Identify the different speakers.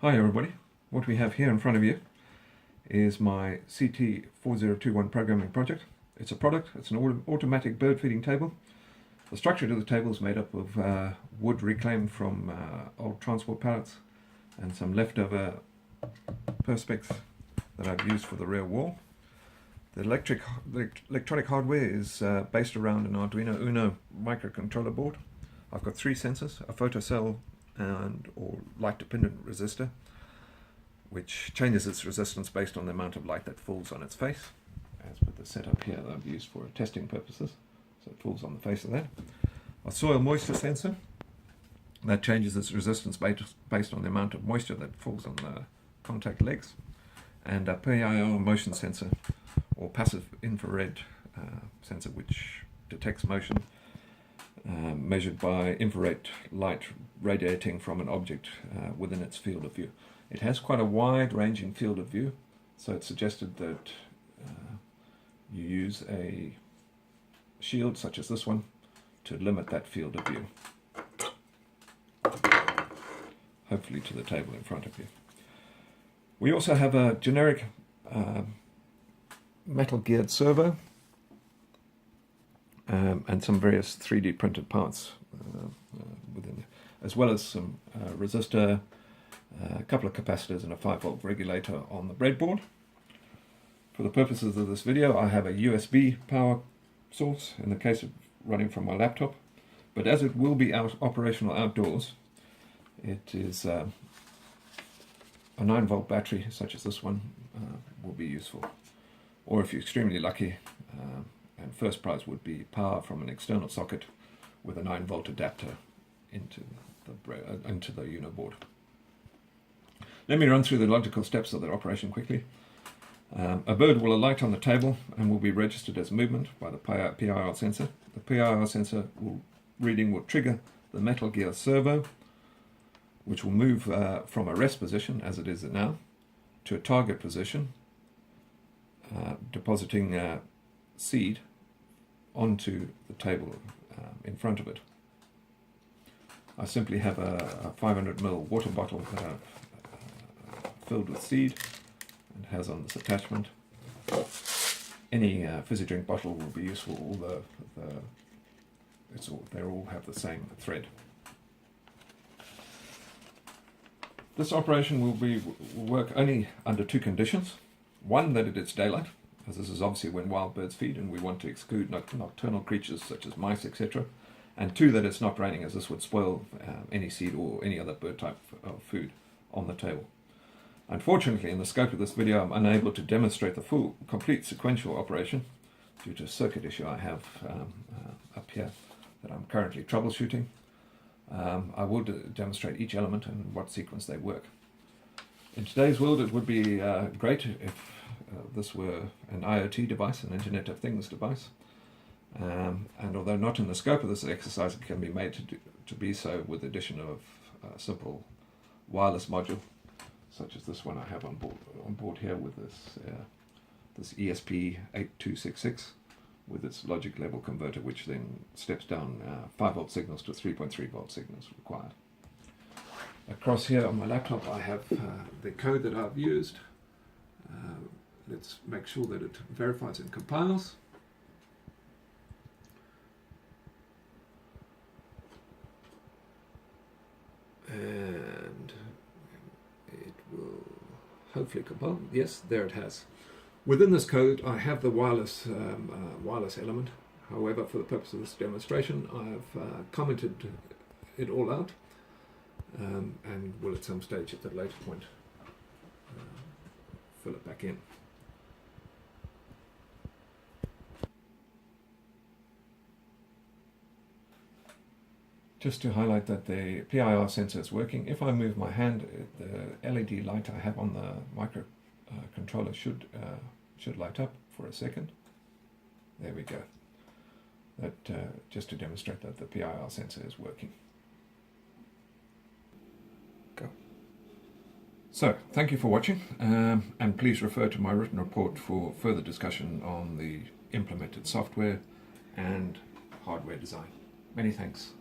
Speaker 1: Hi everybody, what we have here in front of you is my CT4021 programming project. It's a product, it's an automatic bird feeding table. The structure of the table is made up of wood reclaimed from old transport pallets and some leftover perspex that I've used for the rear wall. The electronic hardware is based around an Arduino Uno microcontroller board. I've got three sensors, a photocell or light dependent resistor, which changes its resistance based on the amount of light that falls on its face, as with the setup here that I've used for testing purposes, so it falls on the face of that. A soil moisture sensor that changes its resistance based on the amount of moisture that falls on the contact legs, and a PIR motion sensor or passive infrared sensor which detects motion measured by infrared light radiating from an object within its field of view. It has quite a wide-ranging field of view, so it's suggested that you use a shield such as this one to limit that field of view, hopefully to the table in front of you. We also have a generic metal geared servo and some various 3D printed parts within there, as well as some resistor, a couple of capacitors and a 5-volt regulator on the breadboard. For the purposes of this video, I have a USB power source in the case of running from my laptop, but as it will be operational outdoors, it is a 9-volt battery such as this one will be useful. Or if you're extremely lucky, and first prize would be power from an external socket with a 9-volt adapter into the Uno board. Let me run through the logical steps of that operation quickly. A bird will alight on the table and will be registered as movement by the PIR sensor. The PIR sensor reading will trigger the metal gear servo, which will move from a rest position, as it is now, to a target position, depositing seed onto the table in front of it. I simply have a 500 ml water bottle filled with seed and has on this attachment. Any fizzy drink bottle will be useful, although they all have the same thread. This operation will work only under two conditions. One, that it is daylight, as this is obviously when wild birds feed and we want to exclude nocturnal creatures such as mice, etc. And two, that it's not raining, as this would spoil any seed or any other bird type of food on the table. Unfortunately, in the scope of this video, I'm unable to demonstrate the complete sequential operation due to a circuit issue I have up here that I'm currently troubleshooting. I will demonstrate each element and what sequence they work. In today's world, it would be great if this were an IoT device, an Internet of Things device. And although not in the scope of this exercise, it can be made to be so with the addition of a simple wireless module, such as this one I have on board here with this ESP8266 with its logic level converter, which then steps down 5-volt signals to 3.3-volt signals required. Across here on my laptop I have the code that I've used. Let's make sure that it verifies and compiles. And it will hopefully compile. Yes, there it has. Within this code I have the wireless element. However, for the purpose of this demonstration, I've commented it all out and will at some stage at the later point fill it back in. Just to highlight that the PIR sensor is working, if I move my hand, the LED light I have on the microcontroller should light up for a second. There we go. That just to demonstrate that the PIR sensor is working. Go. So, thank you for watching, and please refer to my written report for further discussion on the implemented software and hardware design. Many thanks.